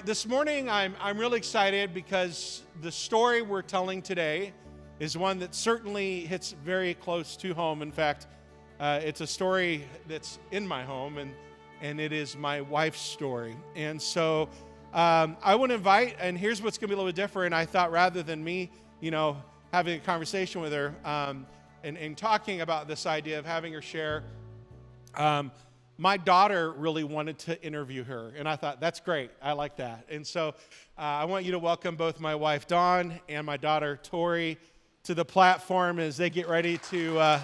This morning, I'm really excited because the story we're telling today is one that certainly hits very close to home. In fact, it's a story that's in my home, and it is my wife's story. And so I want to invite, and here's what's going to be a little bit different. I thought rather than me, having a conversation with her and talking about this idea of having her share, my daughter really wanted to interview her, and I thought, that's great. I like that. And so I want you to welcome both my wife, Dawn, and my daughter, Tori, to the platform as they get ready to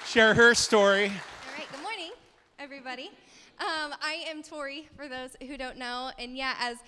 share her story. All right, good morning, everybody. I am Tori, for those who don't know, and as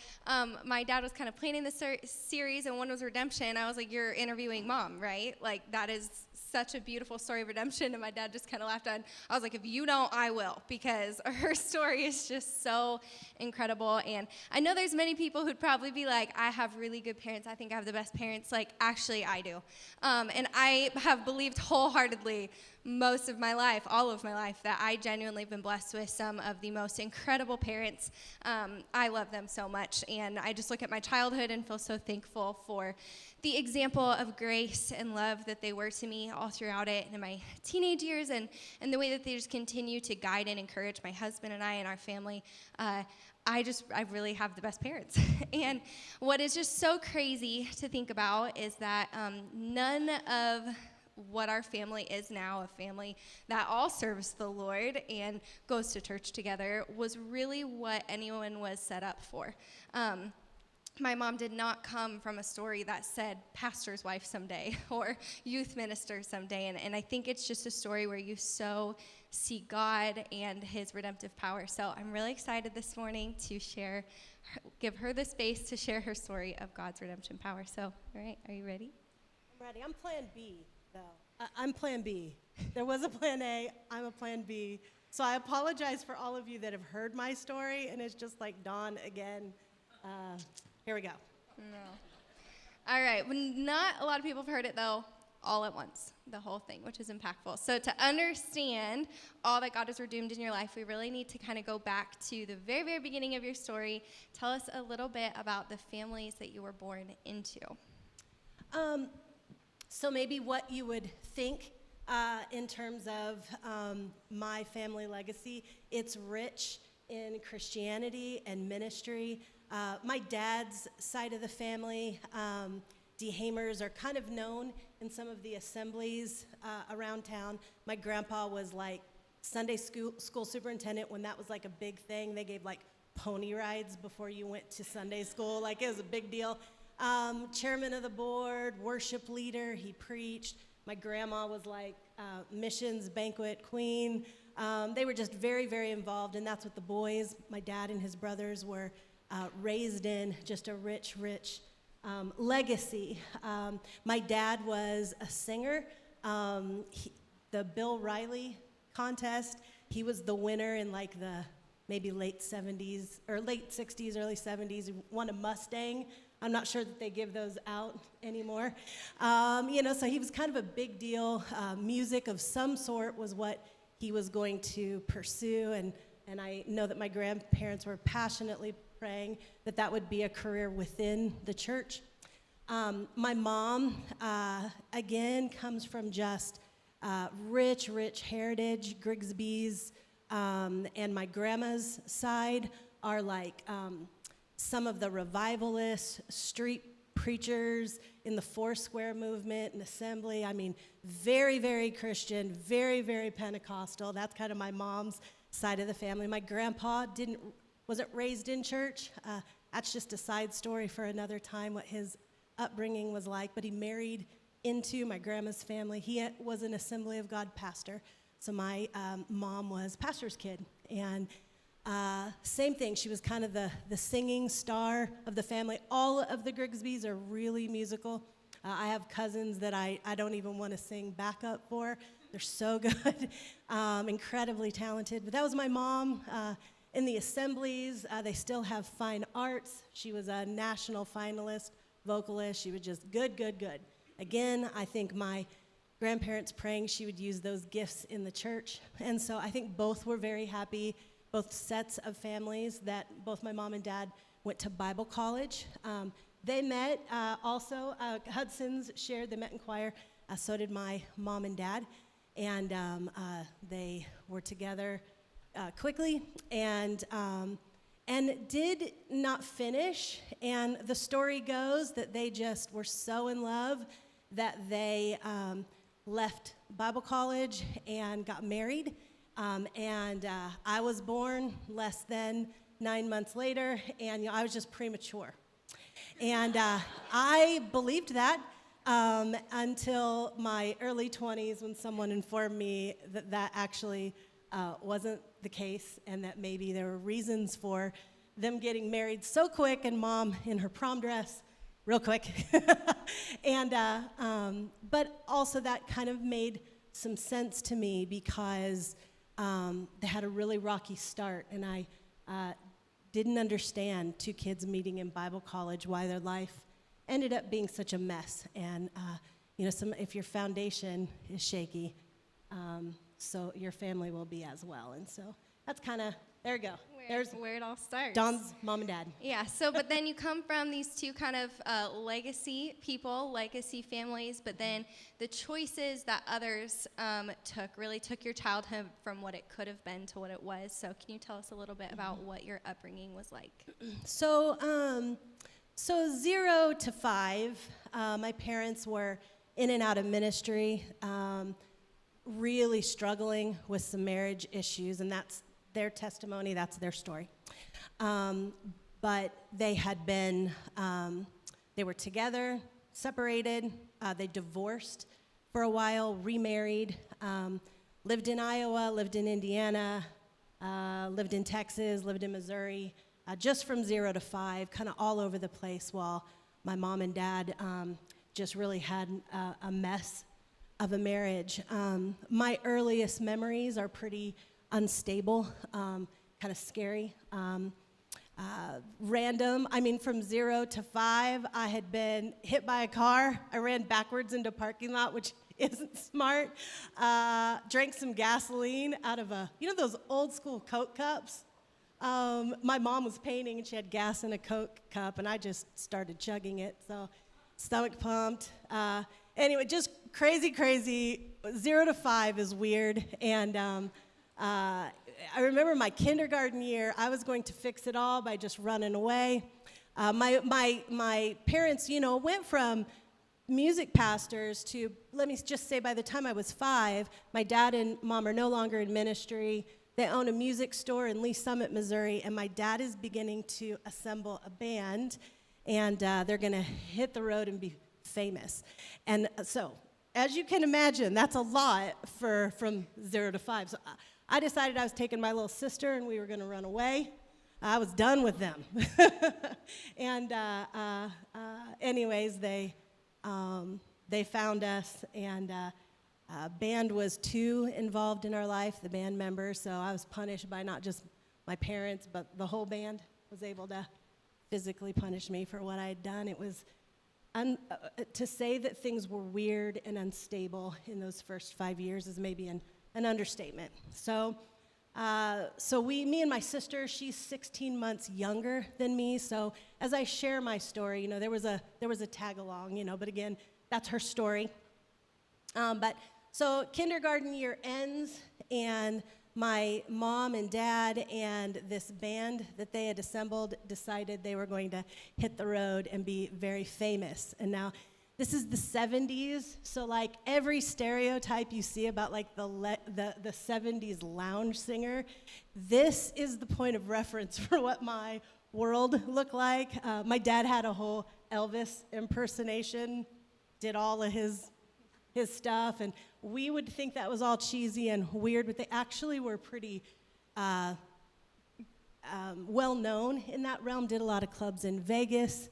my dad was kind of planning this series, and one was redemption, I was like, you're interviewing mom, right? Like, that is such a beautiful story of redemption, and my dad just kind of laughed on. I was like, if you don't, I will, because her story is just so incredible. And I know there's many people who'd probably be like, I have really good parents, I think I have the best parents. Like, actually I do, and I have believed wholeheartedly most of my life, all of my life, that I genuinely have been blessed with some of the most incredible parents. I love them so much, and I just look at my childhood and feel so thankful for the example of grace and love that they were to me all throughout it and in my teenage years, and the way that they just continue to guide and encourage my husband and I and our family. I really have the best parents. And what is just so crazy to think about is that none of what our family is now, a family that all serves the Lord and goes to church together, was really what anyone was set up for. My mom did not come from a story that said pastor's wife someday or youth minister someday, and I think it's just a story where you so see God and his redemptive power. So I'm really excited this morning to give her the space to share her story of God's redemption power. So, all right, are you ready? I'm ready. I'm plan B, though. I'm plan B. There was a plan A. I'm a plan B. So I apologize for all of you that have heard my story, and it's just like Dawn again. Here we go. No. All right. Well, not a lot of people have heard it, though, all at once, the whole thing, which is impactful. So to understand all that God has redeemed in your life, we really need to kind of go back to the very, very beginning of your story. Tell us a little bit about the families that you were born into. So maybe what you would think in terms of my family legacy, it's rich in Christianity and ministry. My dad's side of the family, DeHamers, are kind of known in some of the assemblies around town. My grandpa was like Sunday school superintendent when that was like a big thing. They gave like pony rides before you went to Sunday school. Like, it was a big deal. Chairman of the board, worship leader, he preached. My grandma was like missions banquet queen. They were just very, very involved, and that's what the boys, my dad and his brothers, were raised in, just a rich, rich legacy. My dad was a singer. The Bill Riley contest, he was the winner in like the maybe late 70s, or late 60s, early 70s. He won a Mustang. I'm not sure that they give those out anymore. So he was kind of a big deal. Music of some sort was what he was going to pursue, and I know that my grandparents were passionately praying that that would be a career within the church. My mom, again, comes from just rich, rich heritage. Grigsby's and my grandma's side are like some of the revivalists, street preachers in the Foursquare movement and assembly. I mean, very, very Christian, very, very Pentecostal. That's kind of my mom's side of the family. My grandpa wasn't raised in church. That's just a side story for another time, what his upbringing was like. But he married into my grandma's family. He was an Assembly of God pastor. So my mom was pastor's kid. And same thing, she was kind of the singing star of the family. All of the Grigsbys are really musical. I have cousins that I don't even want to sing backup for. They're so good, incredibly talented. But that was my mom. In the assemblies, they still have fine arts. She was a national finalist, vocalist. She was just good, good, good. Again, I think my grandparents praying she would use those gifts in the church. And so I think both were very happy both sets of families that both my mom and dad went to Bible college. They met also, Hudson's shared, they met in choir, so did my mom and dad, and they were together quickly and did not finish, and the story goes that they just were so in love that they left Bible college and got married, and I was born less than 9 months later, and I was just premature. And I believed that until my early 20s when someone informed me that that actually wasn't the case and that maybe there were reasons for them getting married so quick and mom in her prom dress real quick. And but also that kind of made some sense to me because they had a really rocky start, and I didn't understand two kids meeting in Bible college, why their life ended up being such a mess. And if your foundation is shaky, so your family will be as well. And so that's kind of, there you go. There's where it all starts. Don's mom and dad. Yeah, so but then you come from these two kind of legacy people, legacy families, but then the choices that others really took your childhood from what it could have been to what it was. So can you tell us a little bit about what your upbringing was like? So 0 to 5, my parents were in and out of ministry, really struggling with some marriage issues, and that's their testimony, that's their story. But they had been, they were together, separated, they divorced for a while, remarried, lived in Iowa, lived in Indiana, lived in Texas, lived in Missouri, just from 0 to 5, kind of all over the place, while my mom and dad just really had a mess of a marriage. My earliest memories are pretty unstable, kind of scary, random. I mean, from 0 to 5, I had been hit by a car. I ran backwards into a parking lot, which isn't smart. Drank some gasoline out of those old school Coke cups. My mom was painting and she had gas in a Coke cup, and I just started chugging it, so stomach pumped. Anyway, just crazy. 0 to 5 is weird, and I remember my kindergarten year, I was going to fix it all by just running away. My parents, went from music pastors to, let me just say, by the time I was 5, my dad and mom are no longer in ministry. They own a music store in Lee Summit, Missouri, and my dad is beginning to assemble a band, and they're going to hit the road and be famous. And so, as you can imagine, that's a lot from 0 to 5. So I decided I was taking my little sister and we were going to run away. I was done with them. And anyways, they found us, and band was too involved in our life, the band members, so I was punished by not just my parents, but the whole band was able to physically punish me for what I had done. It was, to say that things were weird and unstable in those first 5 years is maybe an understatement. So me and my sister, she's 16 months younger than me. So as I share my story, there was a tag along, but again, that's her story. So kindergarten year ends, and my mom and dad and this band that they had assembled decided they were going to hit the road and be very famous. And now, this is the 70s, so like every stereotype you see about like the 70s lounge singer, this is the point of reference for what my world looked like. My dad had a whole Elvis impersonation, did all of his stuff, and we would think that was all cheesy and weird, but they actually were pretty well known in that realm, did a lot of clubs in Vegas,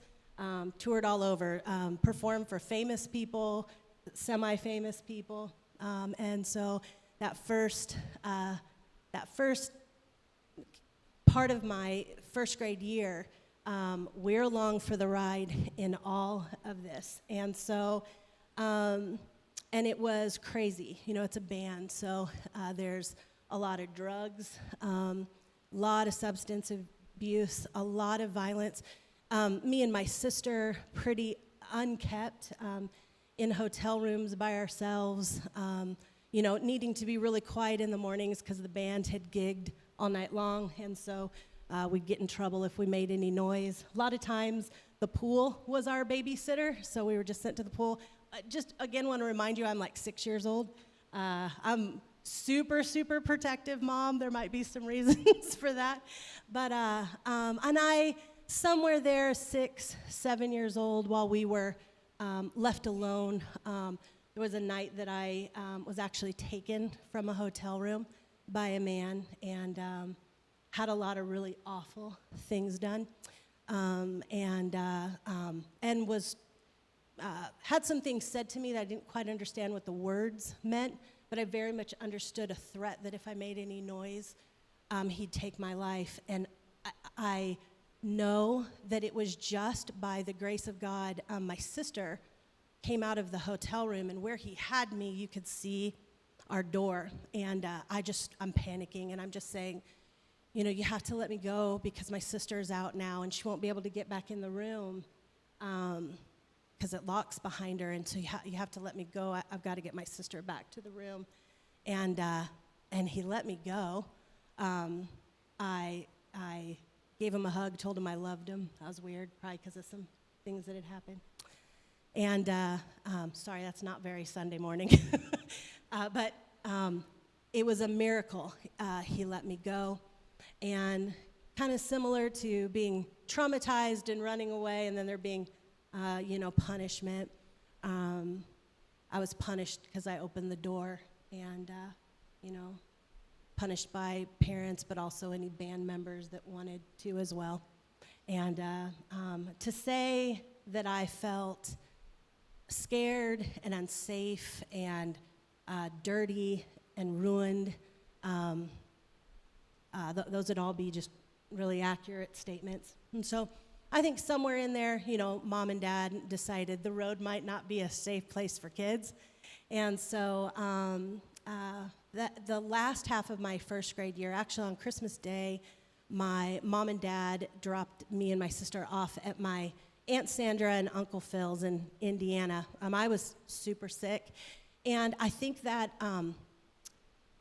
toured all over, performed for famous people, semi-famous people, and so that first part of my first grade year, we're along for the ride in all of this, and so, and it was crazy. It's a band, so there's a lot of drugs, lot of substance abuse, a lot of violence. Me and my sister, pretty unkept, in hotel rooms by ourselves, needing to be really quiet in the mornings because the band had gigged all night long, and so we'd get in trouble if we made any noise. A lot of times, the pool was our babysitter, so we were just sent to the pool. Just, again, want to remind you, I'm like 6 years old. I'm super, super protective mom. There might be some reasons for that. But, and I, somewhere there, 6, 7 years old, while we were left alone, there was a night that I was actually taken from a hotel room by a man and had a lot of really awful things done. And was had some things said to me that I didn't quite understand what the words meant, but I very much understood a threat that if I made any noise, he'd take my life. And I know that it was just by the grace of God. My sister came out of the hotel room, and where he had me, you could see our door. And I'm panicking, and I'm just saying, you have to let me go because my sister's out now, and she won't be able to get back in the room because it locks behind her, and so you have to let me go. I've got to get my sister back to the room. And he let me go. I gave him a hug, told him I loved him. That was weird, probably because of some things that had happened. And sorry, that's not very Sunday morning. But it was a miracle. He let me go. And kind of similar to being traumatized and running away, and then there being, punishment. I was punished because I opened the door, and, punished by parents, but also any band members that wanted to as well. And to say that I felt scared and unsafe and dirty and ruined, those would all be just really accurate statements. And so I think somewhere in there, mom and dad decided the road might not be a safe place for kids. And so the last half of my first grade year, actually on Christmas Day, my mom and dad dropped me and my sister off at my Aunt Sandra and Uncle Phil's in Indiana. I was super sick, and I think that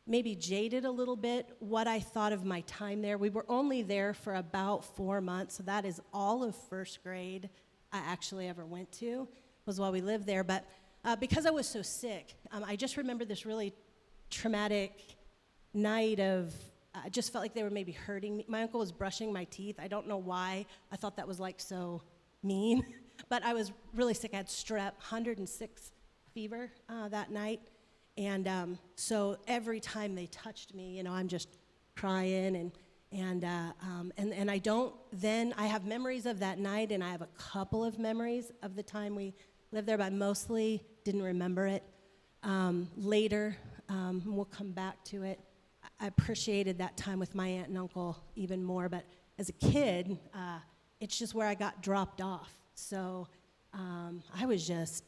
maybe jaded a little bit what I thought of my time there. We were only there for about 4 months, so that is all of first grade I actually ever went to, was while we lived there. But because I was so sick, I just remember this really traumatic night of, I just felt like they were maybe hurting me. My uncle was brushing my teeth. I don't know why. I thought that was like so mean, but I was really sick. I had strep, 106 fever that night. And so every time they touched me, I'm just crying, and I don't. Then I have memories of that night, and I have a couple of memories of the time we lived there, but I mostly didn't remember it. Later, we'll come back to it. I appreciated that time with my aunt and uncle even more, but as a kid, it's just where I got dropped off. So I was just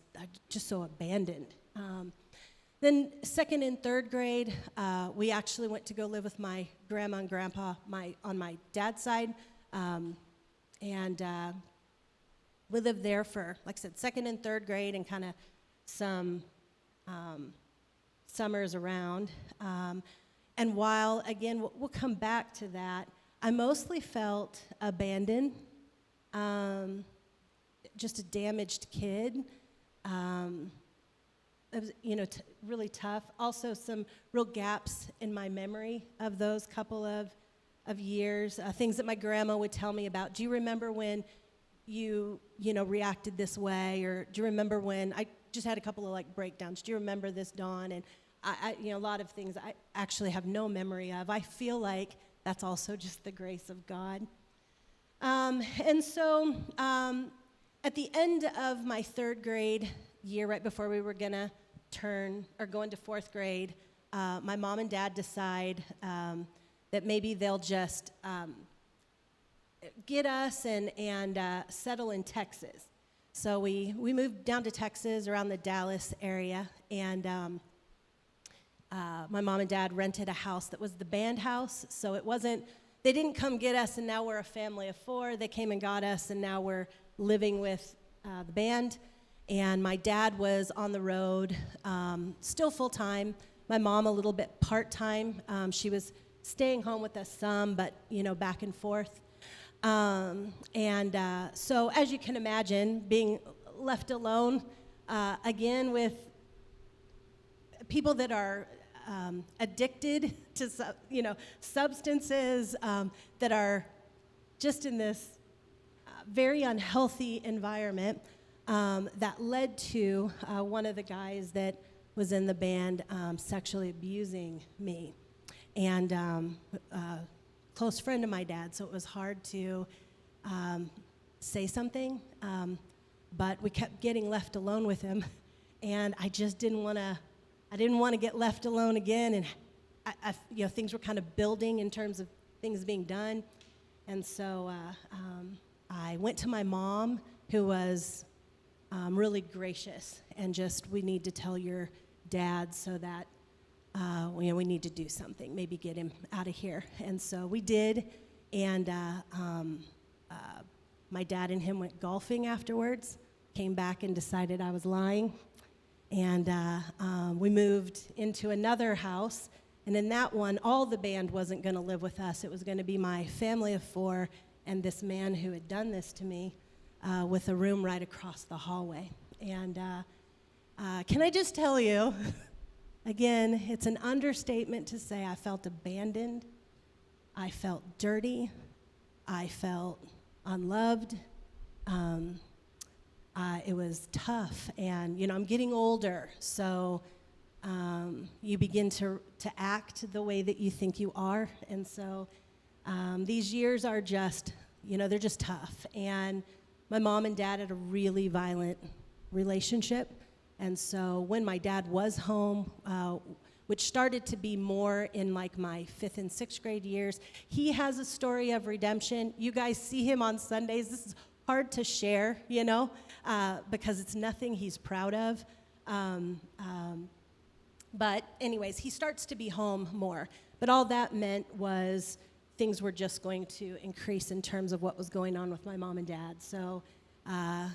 so abandoned. Then second and third grade, we actually went to go live with my grandma and grandpa on my dad's side. And we lived there for, like I said, second and third grade and kind of some summers around. And while, again, we'll come back to that, I mostly felt abandoned, just a damaged kid. It was, really tough. Also, some real gaps in my memory of those couple of years. Things that my grandma would tell me about. Do you remember when you reacted this way? Or do you remember when I just had a couple of breakdowns? Do you remember this, Dawn? And a lot of things I actually have no memory of. I feel like that's also just the grace of God. And so at the end of my third grade year, right before we were gonna go into fourth grade, my mom and dad decide that maybe they'll just get us and settle in Texas. So we moved down to Texas, around the Dallas area, and my mom and dad rented a house that was the band house, so it wasn't they didn't come get us, and now we're a family of 4. They came and got us, and now we're living with the band. And my dad was on the road, still full-time. My mom a little bit part-time. She was staying home with us some, but, back and forth. So as you can imagine, being left alone, again, with people that are addicted to, substances, that are just in this very unhealthy environment, that led to one of the guys that was in the band sexually abusing me. And close friend of my dad, so it was hard to say something, but we kept getting left alone with him, and I just didn't want to get left alone again, and things were kind of building in terms of things being done, and so I went to my mom, who was really gracious, and just, we need to tell your dad so that we need to do something, maybe get him out of here. And so we did, and my dad and him went golfing afterwards, came back and decided I was lying, and we moved into another house, and in that one, all the band wasn't going to live with us. It was going to be my family of 4 and this man who had done this to me, with a room right across the hallway. And can I just tell you, again, it's an understatement to say I felt abandoned, I felt dirty, I felt unloved. It was tough, and I'm getting older, so you begin to act the way that you think you are, and so these years are just, they're just tough. And my mom and dad had a really violent relationship. And so when my dad was home, which started to be more in like my 5th and 6th grade years, he has a story of redemption. You guys see him on Sundays. This is hard to share, because it's nothing he's proud of. But anyways, he starts to be home more. But all that meant was things were just going to increase in terms of what was going on with my mom and dad. So I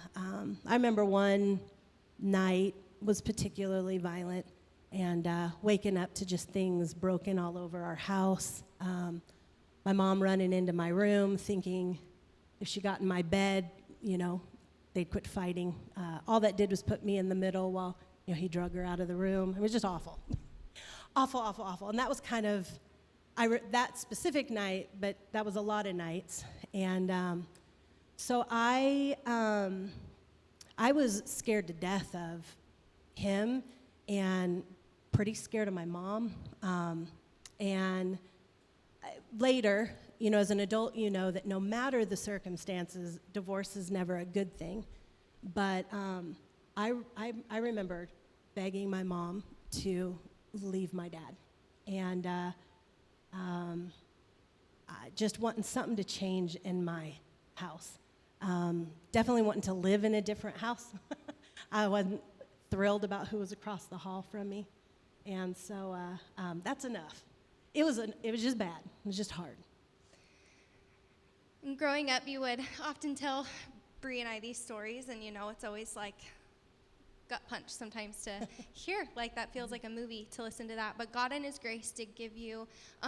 remember one night was particularly violent, and waking up to just things broken all over our house. My mom running into my room thinking if she got in my bed, they'd quit fighting. All that did was put me in the middle while he drug her out of the room. It was just awful. Awful, awful, awful. And that was kind of that specific night, but that was a lot of nights. And so I was scared to death of him, and pretty scared of my mom. And later, as an adult, that no matter the circumstances, divorce is never a good thing. But I remember begging my mom to leave my dad, and just wanting something to change in my house. Definitely wanting to live in a different house. I wasn't thrilled about who was across the hall from me, and so that's enough. It was just bad. It was just hard. Growing up, you would often tell Bree and I these stories, and it's always like gut punch sometimes to hear. Like, that feels like a movie to listen to that. But God in His grace did give you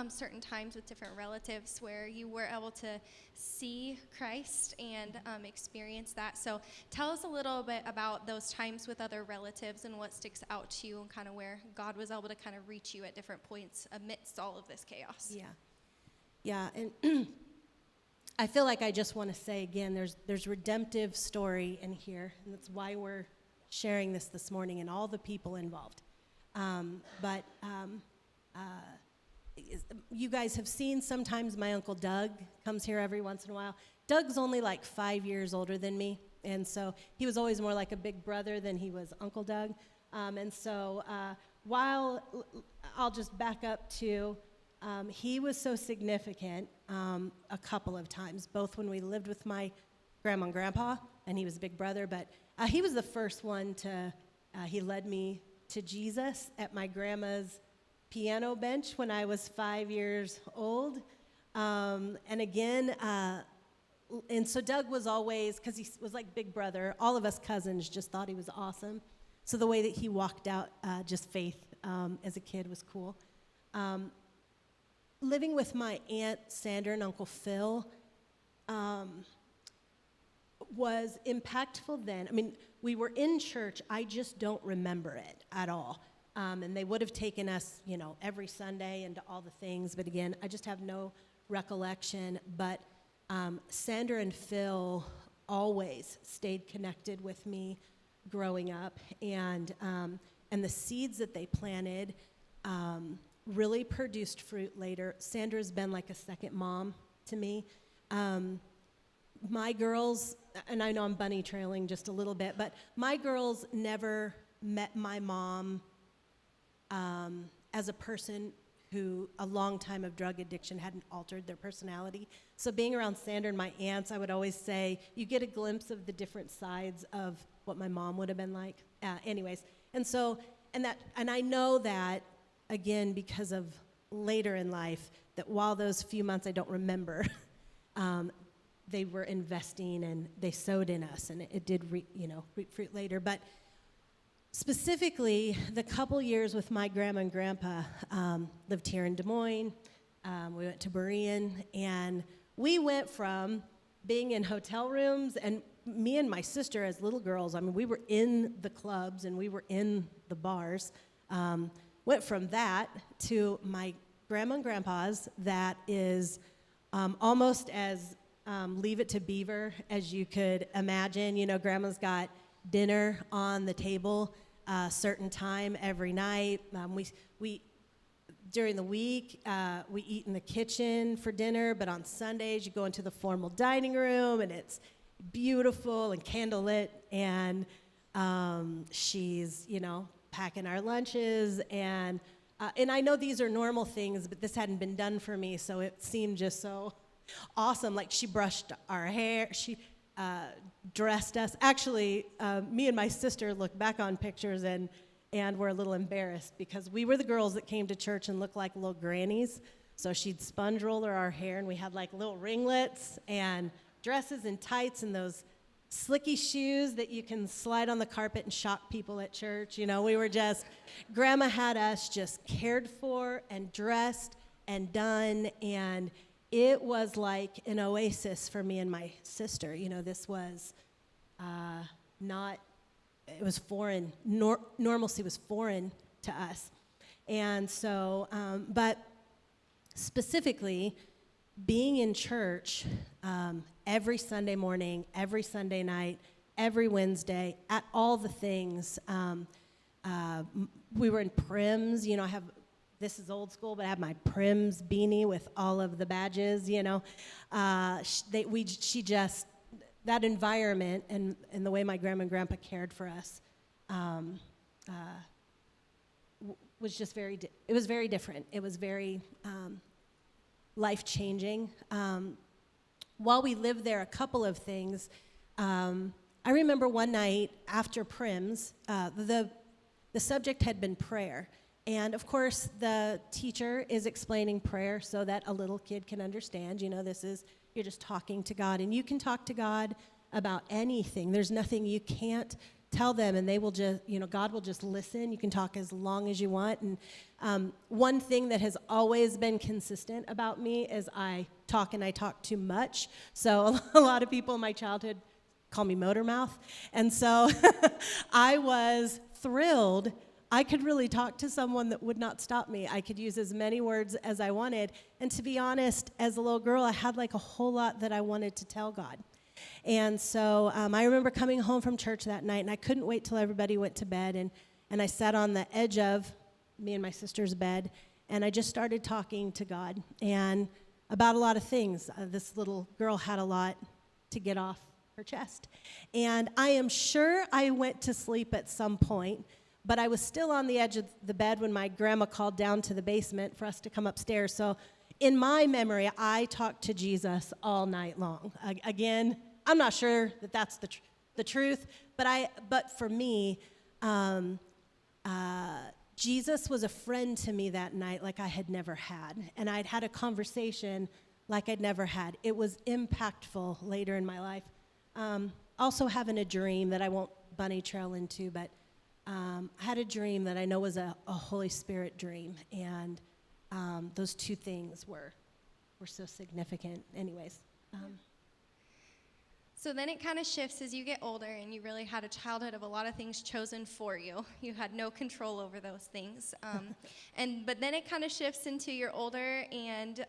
certain times with different relatives where you were able to see Christ and experience that. So tell us a little bit about those times with other relatives and what sticks out to you, and kind of where God was able to kind of reach you at different points amidst all of this chaos. Yeah, and I feel like I just want to say again, there's redemptive story in here, and that's why we're sharing this morning, and all the people involved. But you guys have seen sometimes my Uncle Doug comes here every once in a while. Doug's only like 5 years older than me, and so he was always more like a big brother than he was Uncle Doug. And so while I'll just back up to, he was so significant a couple of times, both when we lived with my grandma and grandpa, and he was a big brother, but he was the first one he led me to Jesus at my grandma's piano bench when I was 5 years old. And again, and so Doug was always, because he was like big brother, all of us cousins just thought he was awesome. So the way that he walked out just faith as a kid was cool. Living with my Aunt Sandra and Uncle Phil was impactful then. I mean, we were in church. I just don't remember it at all. And they would have taken us, every Sunday and to all the things. But again, I just have no recollection. But Sandra and Phil always stayed connected with me growing up. And the seeds that they planted really produced fruit later. Sandra's been like a second mom to me. My girls, and I know I'm bunny trailing just a little bit, but my girls never met my mom as a person who a long time of drug addiction hadn't altered their personality. So being around Sandra and my aunts, I would always say, you get a glimpse of the different sides of what my mom would have been like. Anyways, and I know that, again, because of later in life, that while those few months I don't remember, they were investing and they sowed in us, and it did reap fruit later. But specifically, the couple years with my grandma and grandpa, lived here in Des Moines. We went to Berean, and we went from being in hotel rooms, and me and my sister as little girls, I mean, we were in the clubs and we were in the bars. Went from that to my grandma and grandpa's that is almost as Leave It to Beaver as you could imagine. Grandma's got dinner on the table a certain time every night. We during the week, we eat in the kitchen for dinner, but on Sundays you go into the formal dining room and it's beautiful and candlelit, and she's, packing our lunches, and I know these are normal things, but this hadn't been done for me, so it seemed just so awesome. Like, she brushed our hair, she dressed us. Actually, me and my sister look back on pictures and we're a little embarrassed because we were the girls that came to church and looked like little grannies. So she'd sponge roller our hair, and we had like little ringlets and dresses and tights and those slicky shoes that you can slide on the carpet and shock people at church. We were just, Grandma had us just cared for and dressed and done, and it was like an oasis for me and my sister. This was it was foreign. Normalcy was foreign to us. And so, but specifically, being in church every Sunday morning, every Sunday night, every Wednesday, at all the things. We were in Prims. This is old school, but I have my Prims beanie with all of the badges. That environment and the way my grandma and grandpa cared for us was just it was very different. It was very life-changing. While we lived there, a couple of things. I remember one night after Prims, the subject had been prayer. And of course, the teacher is explaining prayer so that a little kid can understand. You're just talking to God. And you can talk to God about anything. There's nothing you can't tell them, and they will just, God will just listen. You can talk as long as you want. And one thing that has always been consistent about me is I talk too much. So a lot of people in my childhood call me motor mouth. And so I was thrilled I could really talk to someone that would not stop me. I could use as many words as I wanted. And to be honest, as a little girl, I had like a whole lot that I wanted to tell God. And so I remember coming home from church that night, and I couldn't wait till everybody went to bed. And I sat on the edge of me and my sister's bed, and I just started talking to God and about a lot of things. This little girl had a lot to get off her chest. And I am sure I went to sleep at some point, but I was still on the edge of the bed when my grandma called down to the basement for us to come upstairs. So in my memory, I talked to Jesus all night long. Again, I'm not sure that that's the truth, but for me, Jesus was a friend to me that night like I had never had. And I'd had a conversation like I'd never had. It was impactful later in my life. Also having a dream that I won't bunny trail into, but I had a dream that I know was a Holy Spirit dream, and those two things were so significant. Anyways. So then it kind of shifts as you get older, and you really had a childhood of a lot of things chosen for you. You had no control over those things. But then it kind of shifts into you're older, and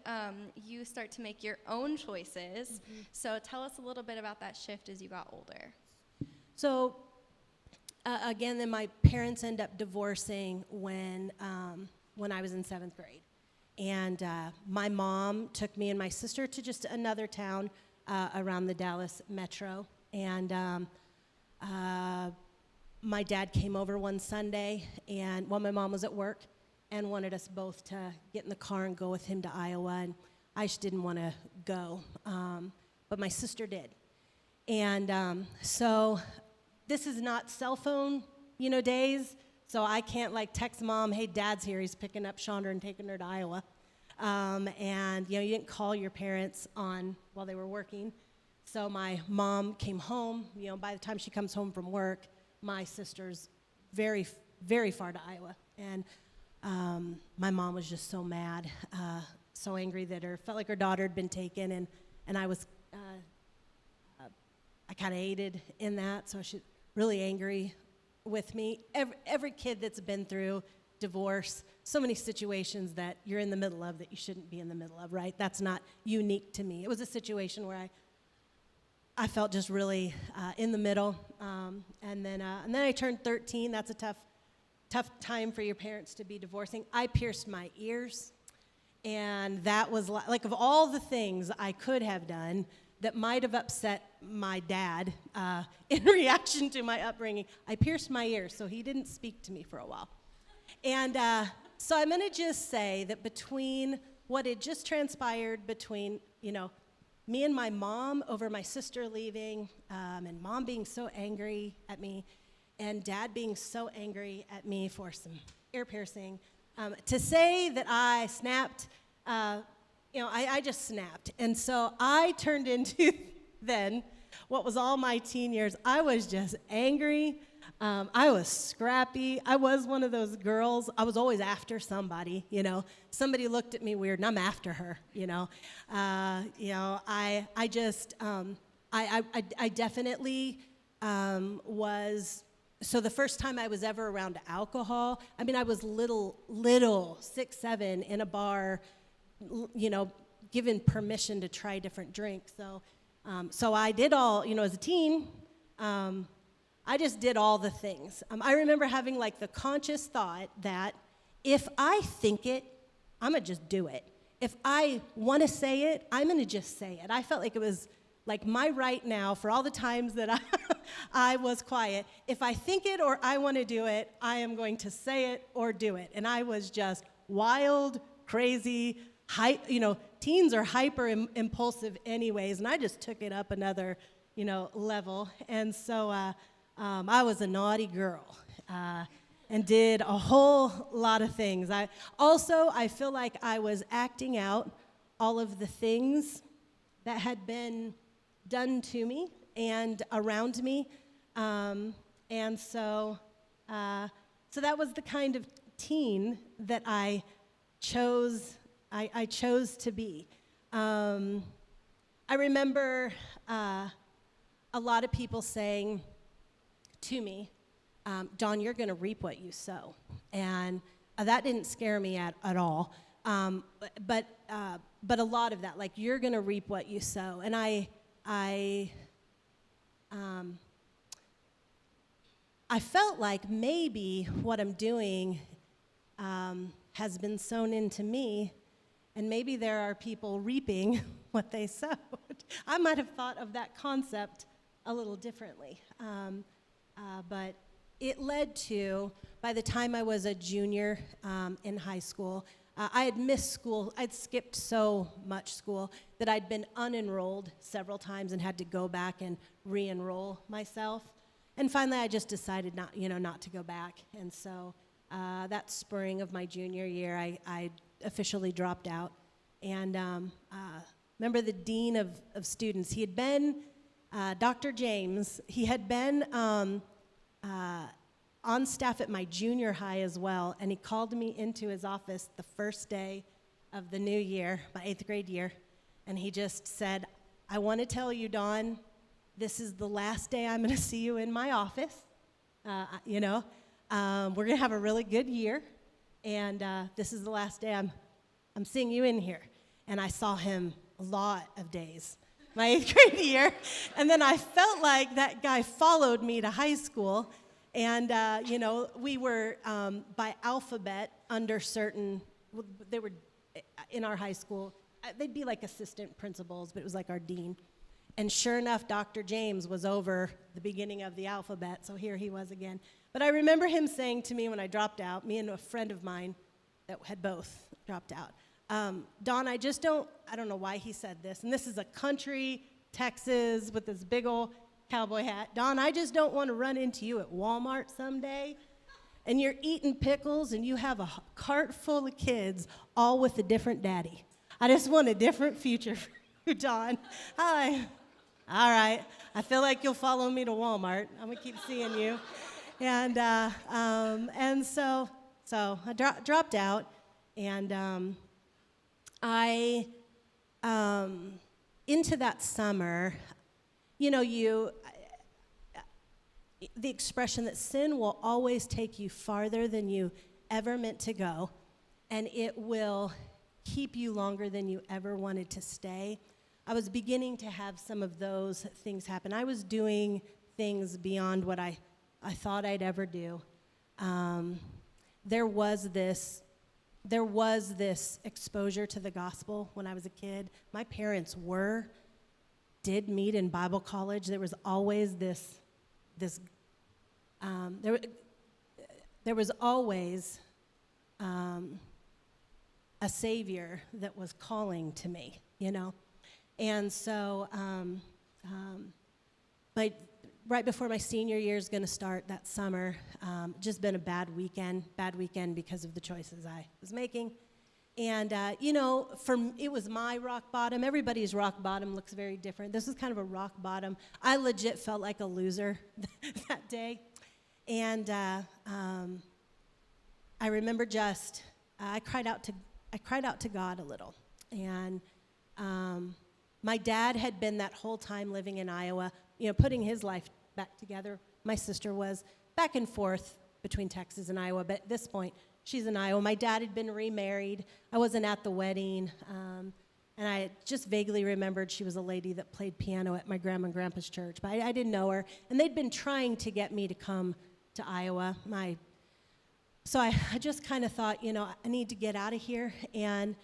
you start to make your own choices. Mm-hmm. So tell us a little bit about that shift as you got older. So again, then my parents end up divorcing when I was in 7th grade. And my mom took me and my sister to just another town around the Dallas metro. And my dad came over one Sunday, and while my mom was at work, and wanted us both to get in the car and go with him to Iowa. And I just didn't want to go, but my sister did. And so this is not cell phone, days. So I can't text mom, hey, dad's here, he's picking up Chandra and taking her to Iowa. And you didn't call your parents while they were working. So my mom came home. By the time she comes home from work, my sister's very, very far to Iowa. And my mom was just so mad, so angry that felt like her daughter had been taken, and I was, I kind of aided in that, so she's really angry with me. Every kid that's been through divorce, so many situations that you're in the middle of that you shouldn't be in the middle of, right? That's not unique to me. It was a situation where I felt just really in the middle, and then I turned 13. That's a tough time for your parents to be divorcing. I pierced my ears, and that was of all the things I could have done that might have upset my dad in reaction to my upbringing, I pierced my ears, so he didn't speak to me for a while. And so I'm going to just say that between what had just transpired between, me and my mom over my sister leaving, and mom being so angry at me, and dad being so angry at me for some ear piercing, to say that I snapped, I just snapped. And so I turned into then what was all my teen years. I was just angry. I was scrappy. I was one of those girls. I was always after somebody, Somebody looked at me weird, and I'm after her, I definitely was. So the first time I was ever around alcohol, I was little, 6, 7, in a bar, given permission to try different drinks. So I did all, as a teen, I just did all the things. I remember having the conscious thought that if I think it, I'm gonna just do it. If I wanna say it, I'm gonna just say it. I felt like it was my right now for all the times that I was quiet. If I think it or I wanna do it, I am going to say it or do it. And I was just wild, crazy, teens are hyper impulsive anyways, and I just took it up another, level. And so I was a naughty girl and did a whole lot of things. I feel like I was acting out all of the things that had been done to me and around me. And so that was the kind of teen that I chose to be. I remember a lot of people saying to me, Dawn, you're going to reap what you sow. And that didn't scare me at all. But a lot of that, you're going to reap what you sow. And I felt like maybe what I'm doing has been sown into me, and maybe there are people reaping what they sowed. I might have thought of that concept a little differently. But it led to, by the time I was a junior in high school, I had missed school. I'd skipped so much school that I'd been unenrolled several times and had to go back and re-enroll myself. And finally, I just decided not to go back. And so that spring of my junior year, I officially dropped out. And remember the dean of students. He had been, Dr. James, he had been on staff at my junior high as well, and he called me into his office the first day of the new year, my 8th grade year, and he just said, I want to tell you, Dawn, this is the last day I'm going to see you in my office. We're going to have a really good year, and this is the last day I'm seeing you in here. And I saw him a lot of days, my 8th grade year, and then I felt like that guy followed me to high school, and, we were by alphabet under certain, they were in our high school, they'd be like assistant principals, but it was like our dean. And sure enough, Dr. James was over the beginning of the alphabet, so here he was again. But I remember him saying to me when I dropped out, me and a friend of mine that had both dropped out, Dawn, I don't know why he said this, and this is a country Texas with this big old cowboy hat. Dawn, I just don't want to run into you at Walmart someday, and you're eating pickles, and you have a cart full of kids, all with a different daddy. I just want a different future for you, Dawn. Hi. All right. I feel like you'll follow me to Walmart. I'm gonna keep seeing you. And so I dropped out, and I into that summer, the expression that sin will always take you farther than you ever meant to go, and it will keep you longer than you ever wanted to stay. I was beginning to have some of those things happen. I was doing things beyond what I thought I'd ever do. There was this exposure to the gospel when I was a kid. My parents did meet in Bible college. There was always there was always a Savior that was calling to me, And so, right before my senior year is going to start that summer, just been a bad weekend because of the choices I was making. And, it was my rock bottom. Everybody's rock bottom looks very different. This was kind of a rock bottom. I legit felt like a loser that day. And I remember I cried out to God a little. And my dad had been that whole time living in Iowa, putting his life back together. My sister was back and forth between Texas and Iowa, but at this point, she's in Iowa. My dad had been remarried. I wasn't at the wedding, and I just vaguely remembered she was a lady that played piano at my grandma and grandpa's church, but I didn't know her. And they'd been trying to get me to come to Iowa. So I just kind of thought, I need to get out of here. And,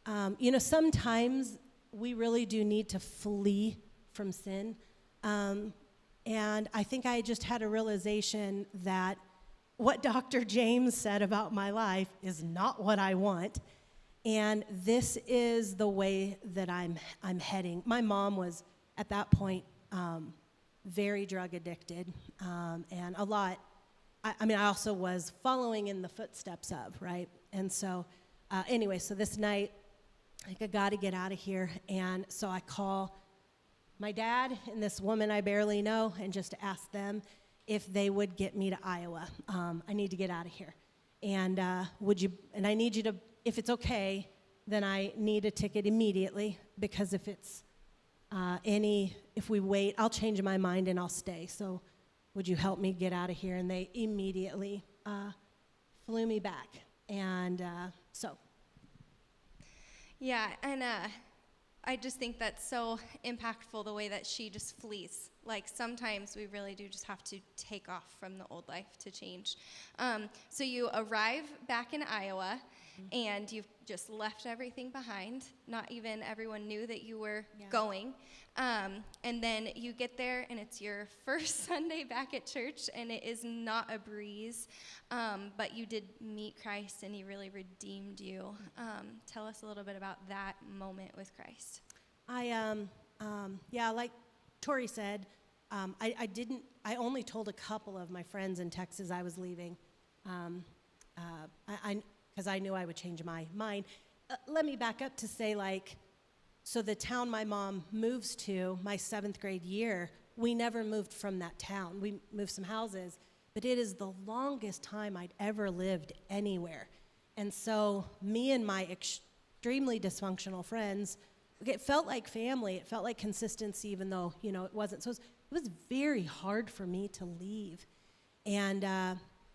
sometimes we really do need to flee from sin. And I think I just had a realization that what Dr. James said about my life is not what I want. And this is the way that I'm heading. My mom was, at that point, very drug addicted, and a lot. I also was following in the footsteps of, right? And so, so this night, I got to get out of here. And so I call my dad and this woman I barely know and just ask them if they would get me to Iowa. I need to get out of here. And and I need you to, if it's okay, then I need a ticket immediately, because if it's if we wait, I'll change my mind and I'll stay. So would you help me get out of here? And they immediately flew me back. And so. Yeah, and I just think that's so impactful, the way that she just flees. Like, sometimes we really do just have to take off from the old life to change. So you arrive back in Iowa, and you've just left everything behind. Not even everyone knew that you were going. And then you get there, and it's your first Sunday back at church, and it is not a breeze. But you did meet Christ, and he really redeemed you. Tell us a little bit about that moment with Christ. Like Tori said, I only told a couple of my friends in Texas I was leaving, because I knew I would change my mind. Let me back up to say, So the town my mom moves to, my 7th grade year, we never moved from that town. We moved some houses, but it is the longest time I'd ever lived anywhere. And so me and my extremely dysfunctional friends, it felt like family. It felt like consistency, even though, it wasn't. So it was very hard for me to leave. And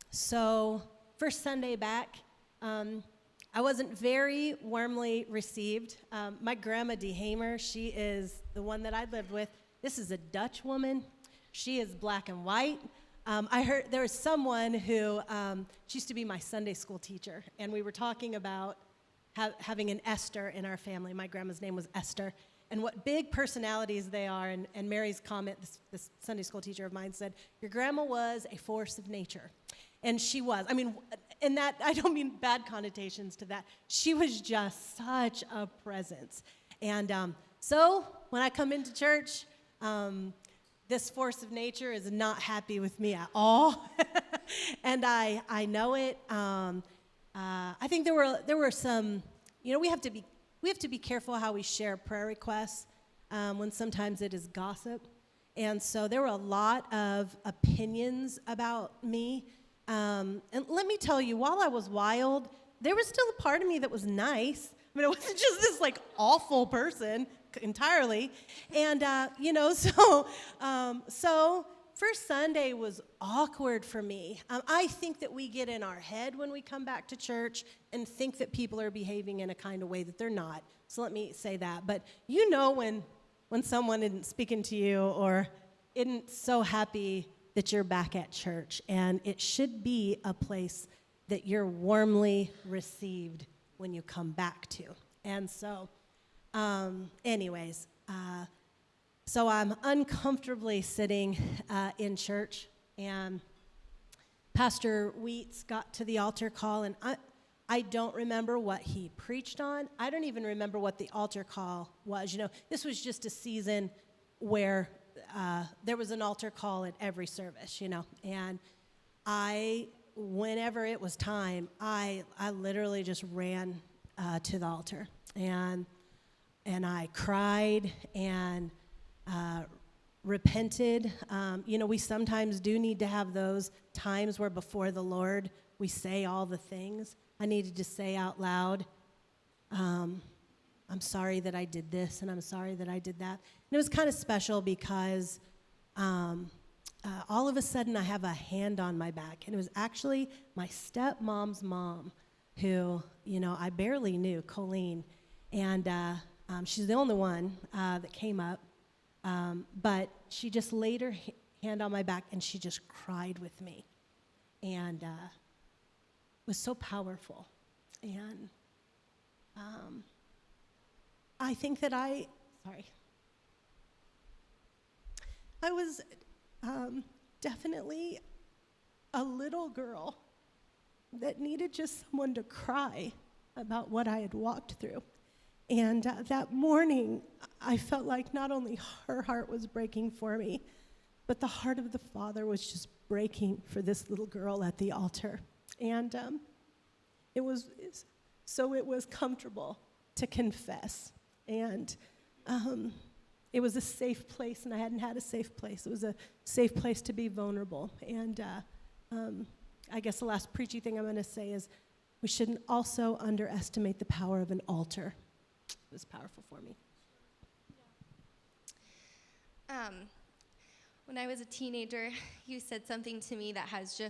so first Sunday back, I wasn't very warmly received. My grandma Dee Hamer, she is the one that I lived with. This is a Dutch woman. She is black and white. I heard there was someone who, she used to be my Sunday school teacher, and we were talking about having an Esther in our family. My grandma's name was Esther, and what big personalities they are. And Mary's comment, this Sunday school teacher of mine said, your grandma was a force of nature. And she was. I mean, and that, I don't mean bad connotations to that. She was just such a presence. And so when I come into church, this force of nature is not happy with me at all. And I know it. I think there were some, we have to be careful how we share prayer requests when sometimes it is gossip. And so there were a lot of opinions about me. And let me tell you, while I was wild, there was still a part of me that was nice. I mean, it wasn't just this awful person entirely. And, so first Sunday was awkward for me. I think that we get in our head when we come back to church and think that people are behaving in a kind of way that they're not. So let me say that. But when someone isn't speaking to you or isn't so happy that you're back at church, and it should be a place that you're warmly received when you come back to. And so, so I'm uncomfortably sitting in church, and Pastor Wheats got to the altar call, and I don't remember what he preached on. I don't even remember what the altar call was. This was just a season where there was an altar call at every service, and whenever it was time, I literally just ran to the altar, and I cried and repented. We sometimes do need to have those times where before the Lord we say all the things. I needed to say out loud, I'm sorry that I did this, and I'm sorry that I did that. And it was kind of special because all of a sudden I have a hand on my back. And it was actually my stepmom's mom who, I barely knew, Colleen. And she's the only one that came up. But she just laid her hand on my back, and she just cried with me. And it was so powerful. And I think that I was definitely a little girl that needed just someone to cry about what I had walked through. And that morning, I felt like not only her heart was breaking for me, but the heart of the Father was just breaking for this little girl at the altar. And it was comfortable to confess. And it was a safe place, and I hadn't had a safe place. It was a safe place to be vulnerable. And I guess the last preachy thing I'm going to say is we shouldn't also underestimate the power of an altar. It was powerful for me. When I was a teenager, you said something to me that has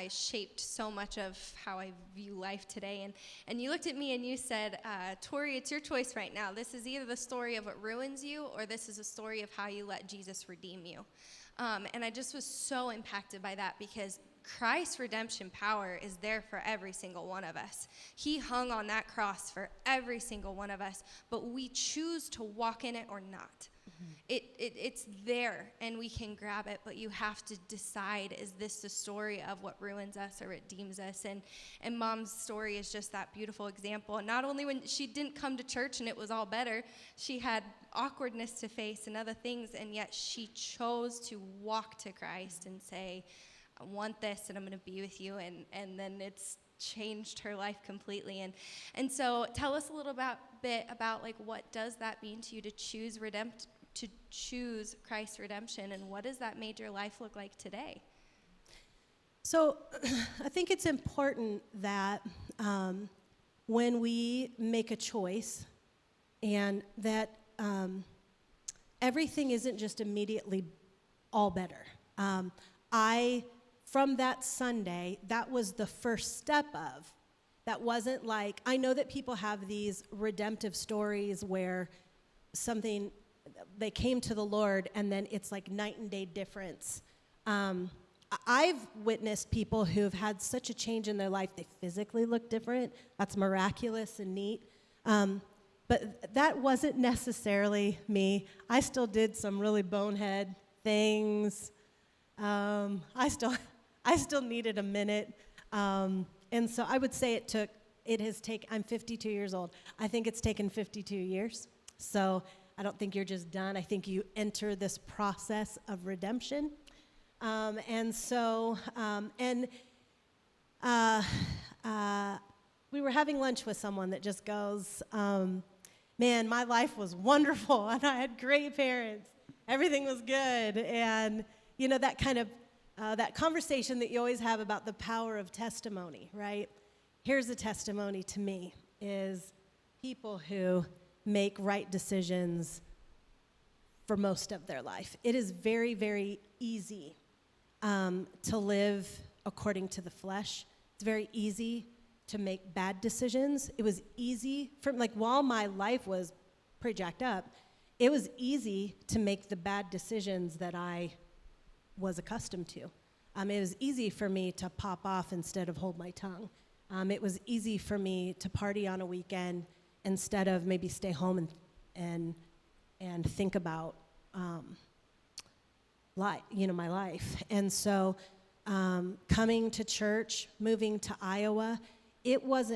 shaped so much of how I view life today. And you looked at me and you said, Tori, it's your choice right now. This is either the story of what ruins you, or this is a story of how you let Jesus redeem you. And I just was so impacted by that, because Christ's redemption power is there for every single one of us. He hung on that cross for every single one of us, but we choose to walk in it or not. Mm-hmm. It's there, and we can grab it, but you have to decide, is this the story of what ruins us or redeems us? And Mom's story is just that beautiful example. And not only when she didn't come to church and it was all better, she had awkwardness to face and other things, and yet she chose to walk to Christ and say, I want this, and I'm going to be with you, and then it's changed her life completely. And so tell us a little bit about like what does that mean to you to choose Christ's redemption, and what does that made your life look like today? So I think it's important that when we make a choice and that everything isn't just immediately all better. From that Sunday, that was the first step of, that wasn't like, I know that people have these redemptive stories where they came to the Lord and then it's like night and day difference. I've witnessed people who have had such a change in their life, they physically look different. That's miraculous and neat. But that wasn't necessarily me. I still did some really bonehead things. I still needed a minute. And so I would say I'm 52 years old. I think it's taken 52 years. So I don't think you're just done. I think you enter this process of redemption. We were having lunch with someone that just goes, man, my life was wonderful, and I had great parents. Everything was good. And, that kind of, that conversation that you always have about the power of testimony, right? Here's a testimony to me, is people who make right decisions for most of their life. It is very, very easy to live according to the flesh. It's very easy to make bad decisions. It was easy while my life was pretty jacked up, it was easy to make the bad decisions that I was accustomed to. It was easy for me to pop off instead of hold my tongue. It was easy for me to party on a weekend instead of maybe stay home and think about my life. And so coming to church, moving to Iowa, it was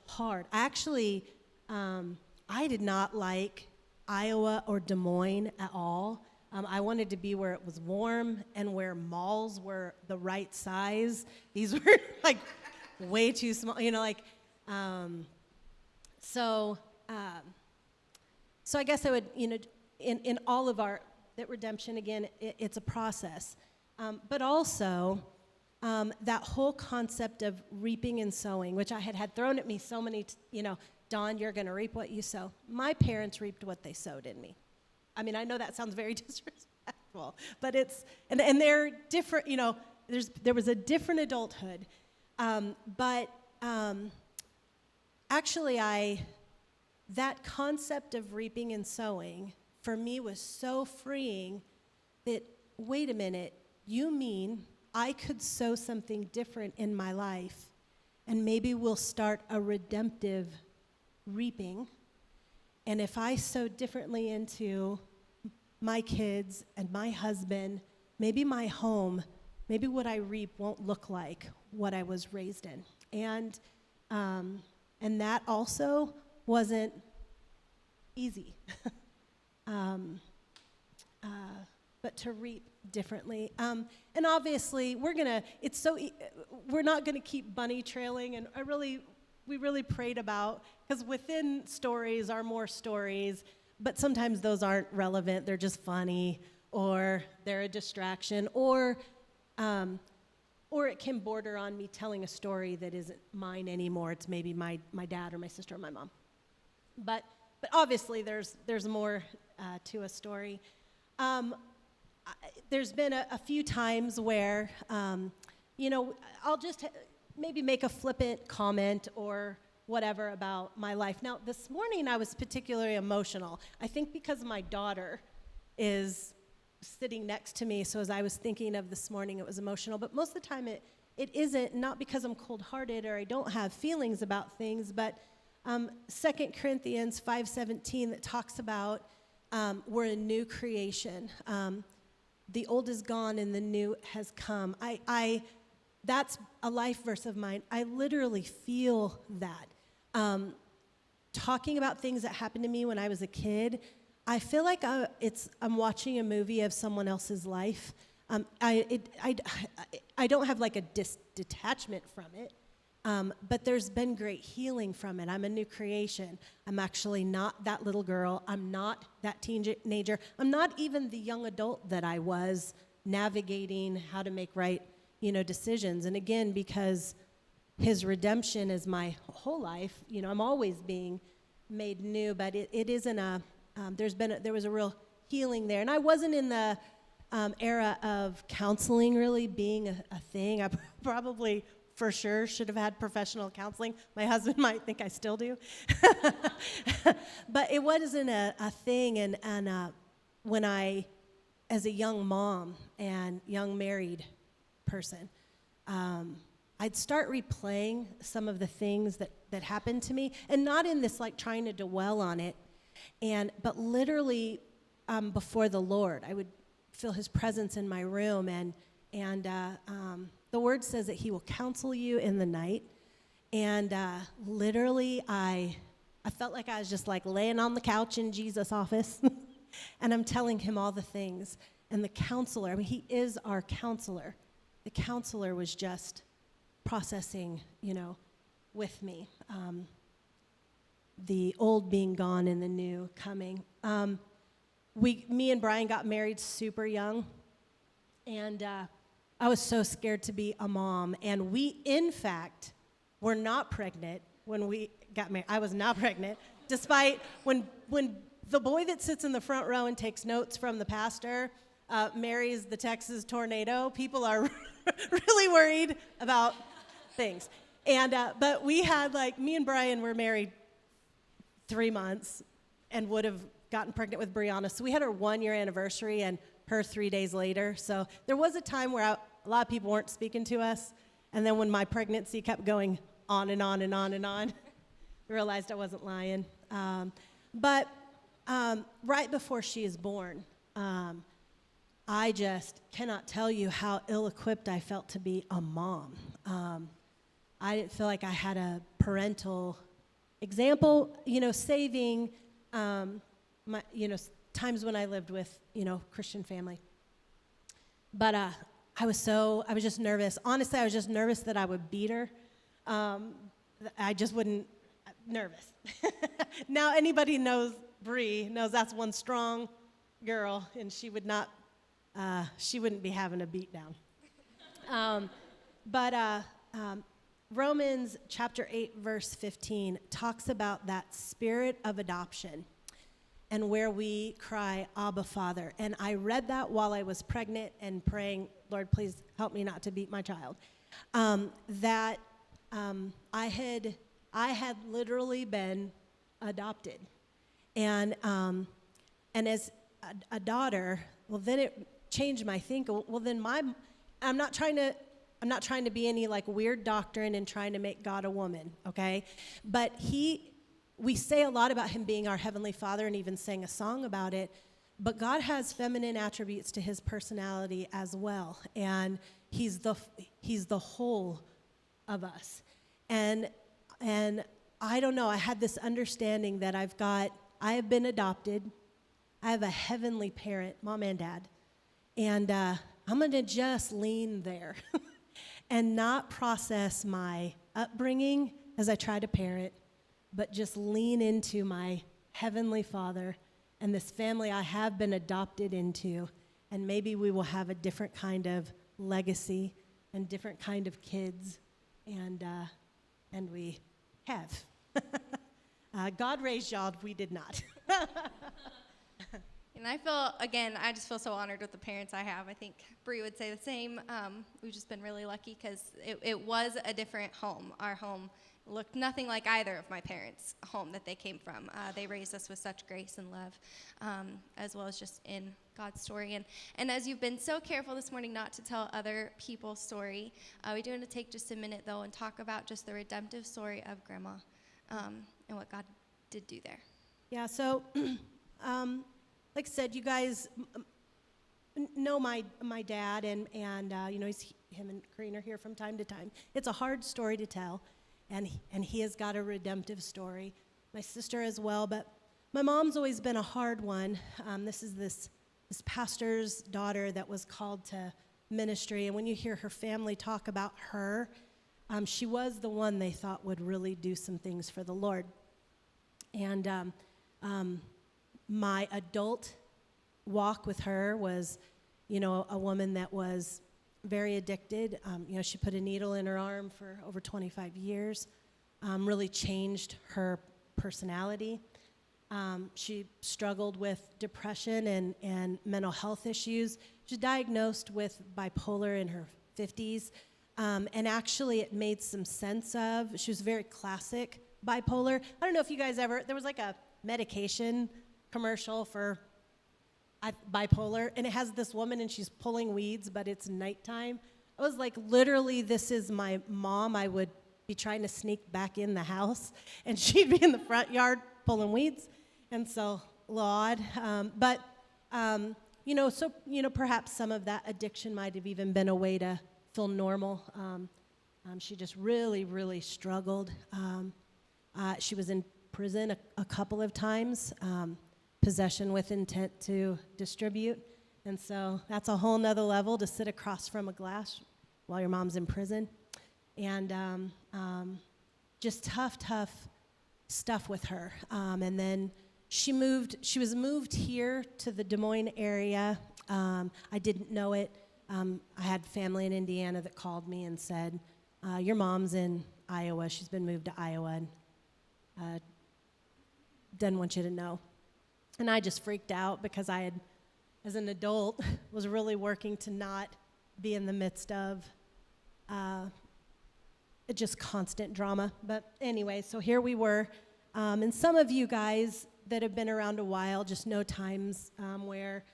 hard. Actually, I did not like Iowa or Des Moines at all. I wanted to be where it was warm and where malls were the right size. These were like way too small, so I guess I would, in all of that redemption, again, it's a process. But also, that whole concept of reaping and sowing, which I had thrown at me so many, Dawn, you're going to reap what you sow. My parents reaped what they sowed in me. I mean, I know that sounds very disrespectful, but and they're different, there was a different adulthood. Actually, that concept of reaping and sowing for me was so freeing that, wait a minute, you mean I could sow something different in my life, and maybe we'll start a redemptive reaping. And if I sow differently into my kids and my husband, maybe my home, maybe what I reap won't look like what I was raised in. And that also wasn't easy. But to reap differently. And obviously, we're not gonna keep bunny trailing, and we really prayed about, because within stories are more stories, but sometimes those aren't relevant, they're just funny, or they're a distraction, or it can border on me telling a story that isn't mine anymore. It's maybe my dad or my sister or my mom. But obviously there's more to a story. There's been a few times where, I'll just maybe make a flippant comment or whatever about my life. Now, this morning I was particularly emotional. I think because my daughter is sitting next to me, so as I was thinking of this morning, it was emotional. But most of the time it isn't, not because I'm cold-hearted or I don't have feelings about things, but 2 Corinthians 5:17 that talks about we're a new creation. The old is gone and the new has come. That's a life verse of mine. I literally feel that. Talking about things that happened to me when I was a kid, I feel like I'm watching a movie of someone else's life. I don't have like a detachment from it, But there's been great healing from it. I'm a new creation. I'm actually not that little girl. I'm not that teenager. I'm not even the young adult that I was navigating how to make right, decisions. And again, because his redemption is my whole life, I'm always being made new, but it isn't there was a real healing there. And I wasn't in the era of counseling really being a thing. I probably for sure should have had professional counseling. My husband might think I still do. But it wasn't a thing. And when I, as a young mom and young married person, I'd start replaying some of the things that happened to me, and not in this like trying to dwell on it, but literally before the Lord. I would feel his presence in my room, and the word says that he will counsel you in the night. And literally, I felt like I was just like laying on the couch in Jesus' office, and I'm telling him all the things. And the counselor, he is our counselor. The counselor was just processing, with me. The old being gone and the new coming. Me and Brian got married super young, and I was so scared to be a mom. And we, in fact, were not pregnant when we got married. I was not pregnant, despite when the boy that sits in the front row and takes notes from the pastor marries the Texas tornado, people are really worried about things. And but we had, me and Brian were married 3 months and would have gotten pregnant with Brianna. So we had our 1-year anniversary and her 3 days later. So there was a time where a lot of people weren't speaking to us. And then when my pregnancy kept going on and on and on and on, I realized I wasn't lying. But right before she is born, I just cannot tell you how ill-equipped I felt to be a mom. I didn't feel like I had a parental example, saving my, times when I lived with, Christian family. But I was just nervous. Honestly, I was just nervous that I would beat her. I just wouldn't, nervous. Now anybody knows Bree knows that's one strong girl, and she wouldn't be having a beat down. But Romans chapter 8, verse 15 talks about that spirit of adoption and where we cry, Abba, Father. And I read that while I was pregnant and praying, Lord, please help me not to beat my child. I had literally been adopted. And as a daughter, well, then it changed my thinking. Well, then I'm not trying to be any weird doctrine and trying to make God a woman, okay? But we say a lot about him being our Heavenly Father and even sang a song about it, but God has feminine attributes to his personality as well, and he's the whole of us. And I don't know, I had this understanding that I have been adopted. I have a heavenly parent, mom and dad, and I'm going to just lean there and not process my upbringing as I try to parent, but just lean into my Heavenly Father and this family I have been adopted into, and maybe we will have a different kind of legacy and different kind of kids, and we have. God raised y'all, we did not. And I just feel so honored with the parents I have. I think Bree would say the same. We've just been really lucky because it was a different home. Our home looked nothing like either of my parents' home that they came from. They raised us with such grace and love, as well as just in God's story. And as you've been so careful this morning not to tell other people's story, we do want to take just a minute, though, and talk about just the redemptive story of Grandma and what God did do there. Yeah, so like I said, you guys know my dad, and him and Karina are here from time to time. It's a hard story to tell, and he has got a redemptive story. My sister as well, but my mom's always been a hard one. This is this pastor's daughter that was called to ministry, and when you hear her family talk about her, she was the one they thought would really do some things for the Lord. And my adult walk with her was, a woman that was very addicted. She put a needle in her arm for over 25 years, really changed her personality. She struggled with depression and mental health issues. She was diagnosed with bipolar in her 50s. And actually it made some sense of, she was very classic bipolar. I don't know if you guys there was like a medication commercial for bipolar, and it has this woman and she's pulling weeds, but it's nighttime. I was like, literally, this is my mom. I would be trying to sneak back in the house, and she'd be in the front yard pulling weeds. And so, Lord, perhaps some of that addiction might have even been a way to feel normal. She just really, really struggled. She was in prison a couple of times, possession with intent to distribute. And so that's a whole nother level, to sit across from a glass while your mom's in prison. And just tough stuff with her. And then she was moved here to the Des Moines area. I didn't know it. I had family in Indiana that called me and said, your mom's in Iowa. She's been moved to Iowa and doesn't want you to know. And I just freaked out because I had, as an adult, was really working to not be in the midst of just constant drama. But anyway, so here we were. And some of you guys that have been around a while just know times where,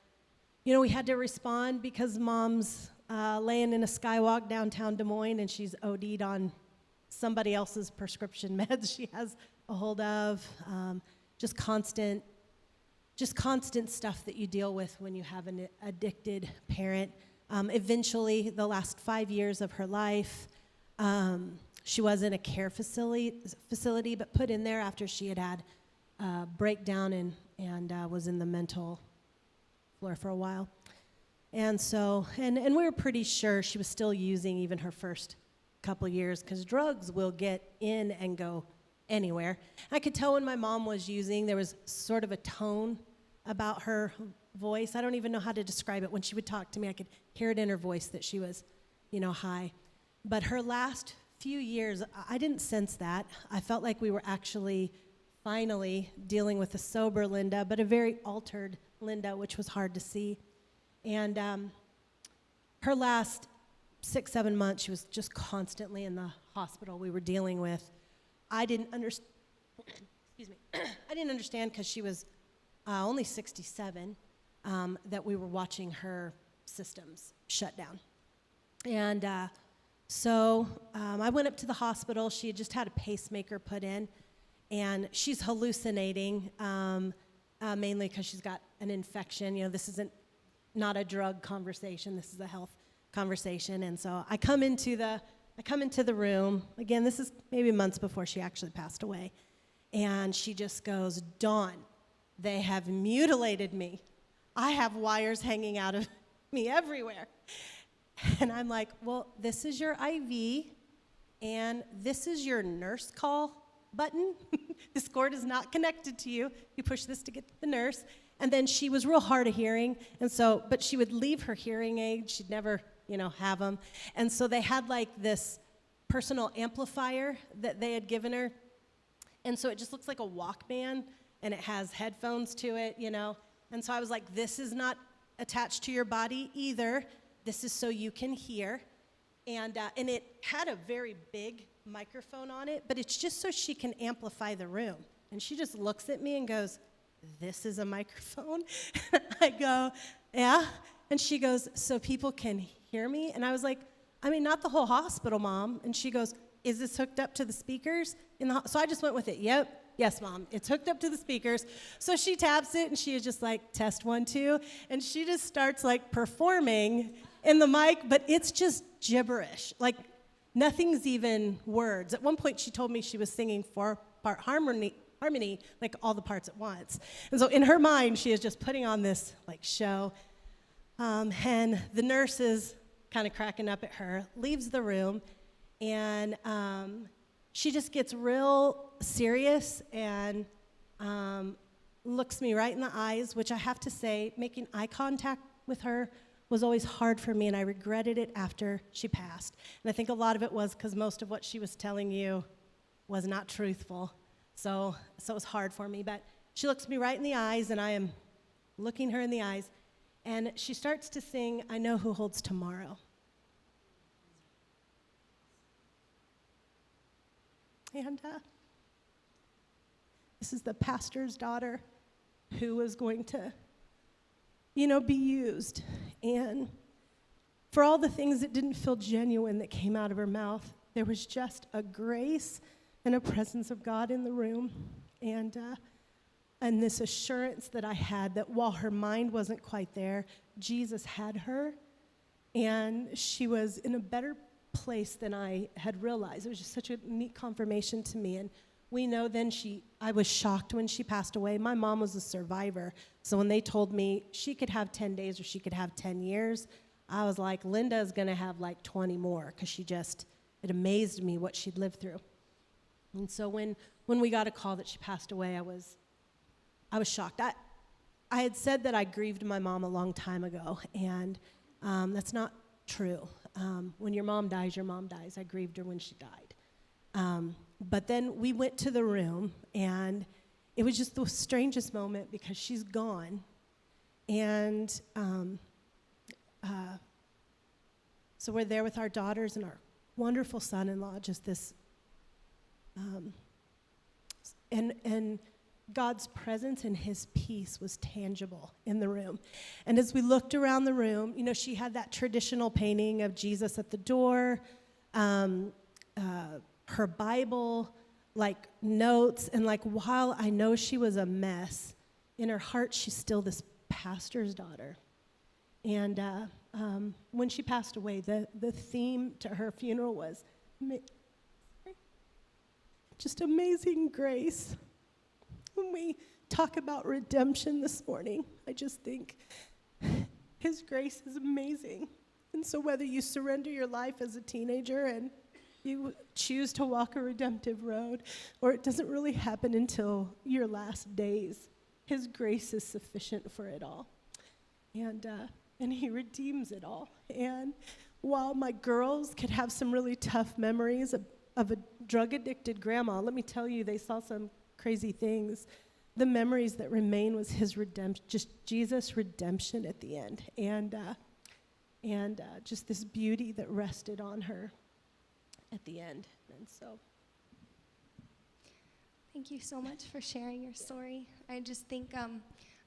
we had to respond because mom's laying in a skywalk downtown Des Moines and she's OD'd on somebody else's prescription meds she has a hold of. Just constant stuff that you deal with when you have an addicted parent. Eventually, the last 5 years of her life, she was in a care facility, but put in there after she had a breakdown and was in the mental floor for a while. And so, and we were pretty sure she was still using even her first couple years, because drugs will get in and go anywhere. I could tell when my mom was using, there was sort of a tone about her voice. I don't even know how to describe it. When she would talk to me, I could hear it in her voice that she was, high. But her last few years, I didn't sense that. I felt like we were actually finally dealing with a sober Linda, but a very altered Linda, which was hard to see. And her last 6-7 months, she was just constantly in the hospital. We were dealing with, I didn't understand, excuse me, I didn't understand because she was only 67, that we were watching her systems shut down. And so I went up to the hospital. She had just had a pacemaker put in, and she's hallucinating, mainly because she's got an infection. This isn't not a drug conversation. This is a health conversation. And so I come into the room. Again, this is maybe months before she actually passed away. And she just goes, "Dawn, they have mutilated me. I have wires hanging out of me everywhere." And I'm like, "Well, this is your IV, and this is your nurse call button. This cord is not connected to you. You push this to get to the nurse." And then she was real hard of hearing, and so, but she would leave her hearing aid. She'd never, have them. And so they had like this personal amplifier that they had given her. And so it just looks like a Walkman, and it has headphones to it, And so I was like, this is not attached to your body either. This is so you can hear. And it had a very big microphone on it, but it's just so she can amplify the room. And she just looks at me and goes, "This is a microphone?" I go, "Yeah." And she goes, "So people can hear me?" And I was like, "I mean, not the whole hospital, Mom." And she goes, "Is this hooked up to the speakers in the?" So I just went with it. "Yep. Yes, Mom, it's hooked up to the speakers." So she taps it, and she is just like, "Test 1, 2." And she just starts like performing in the mic, but it's just gibberish. Like nothing's even words. At one point, she told me she was singing 4-part harmony, like all the parts at once. And so in her mind, she is just putting on this like show. And the nurse is kind of cracking up at her, leaves the room, And she just gets real serious and looks me right in the eyes, which I have to say, making eye contact with her was always hard for me, and I regretted it after she passed. And I think a lot of it was because most of what she was telling you was not truthful. So it was hard for me. But she looks me right in the eyes, and I am looking her in the eyes. And she starts to sing, "I Know Who Holds Tomorrow." And this is the pastor's daughter who was going to, be used. And for all the things that didn't feel genuine that came out of her mouth, there was just a grace and a presence of God in the room. And this assurance that I had that while her mind wasn't quite there, Jesus had her. And she was in a better place than I had realized. It was just such a neat confirmation to me. And we know then I was shocked when she passed away. My mom was a survivor. So when they told me she could have 10 days or she could have 10 years, I was like, Linda's going to have like 20 more, because it amazed me what she'd lived through. And so when we got a call that she passed away, I was shocked. I had said that I grieved my mom a long time ago, and that's not true. When your mom dies, your mom dies. I grieved her when she died. But then we went to the room, and it was just the strangest moment because she's gone. And so we're there with our daughters and our wonderful son-in-law, just this, and God's presence and his peace was tangible in the room. And as we looked around the room, she had that traditional painting of Jesus at the door, her Bible, like notes, and like while I know she was a mess, in her heart she's still this pastor's daughter. And when she passed away, the theme to her funeral was just amazing grace. When we talk about redemption this morning, I just think his grace is amazing. And so whether you surrender your life as a teenager and you choose to walk a redemptive road, or it doesn't really happen until your last days, his grace is sufficient for it all. And he redeems it all. And while my girls could have some really tough memories of a drug-addicted grandma, let me tell you, they saw some crazy things. The memories that remain was his redemption, just Jesus' redemption at the end, and just this beauty that rested on her at the end. And so, Thank you so much for sharing your story. I just think, I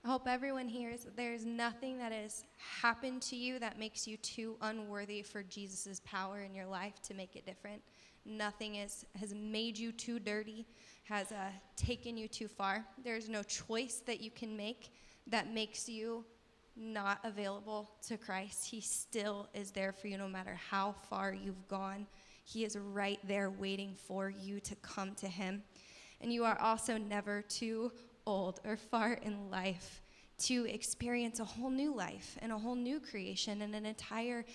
hope everyone hears that there's nothing that has happened to you that makes you too unworthy for Jesus' power in your life to make it different. Nothing has made you too dirty, has taken you too far. There's no choice that you can make that makes you not available to Christ. He still is there for you no matter how far you've gone. He is right there waiting for you to come to him. And you are also never too old or far in life to experience a whole new life and a whole new creation and an entire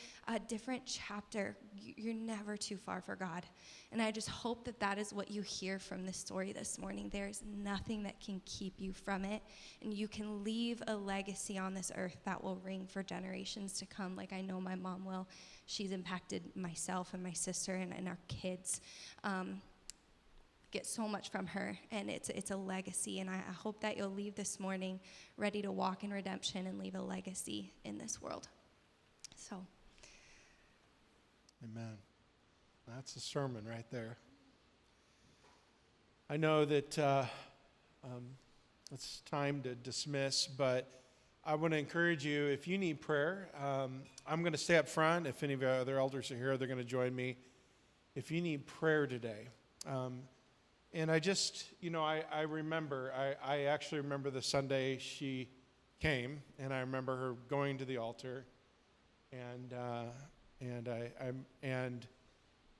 different chapter. You're never too far for God. And I just hope that that is what you hear from this story this morning. There's nothing that can keep you from it. And you can leave a legacy on this earth that will ring for generations to come, like I know my mom will. She's impacted myself and my sister and our kids. Get so much from her, and it's a legacy, and I hope that you'll leave this morning ready to walk in redemption and leave a legacy in this world. So, Amen. That's a sermon right there. I know that it's time to dismiss, but I want to encourage you, if you need prayer, I'm going to stay up front. If any of our other elders are here, they're going to join me. If you need prayer today, and I just, I remember, I actually remember the Sunday she came, and I remember her going to the altar, and I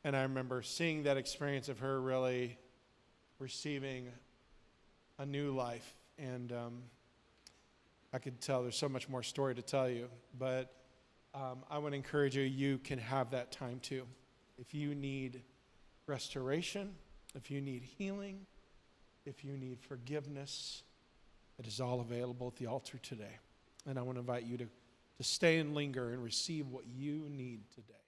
remember seeing that experience of her really receiving a new life, and I could tell there's so much more story to tell you, but I would encourage you, you can have that time too. If you need restoration, if you need healing, if you need forgiveness, it is all available at the altar today. And I want to invite you to stay and linger and receive what you need today.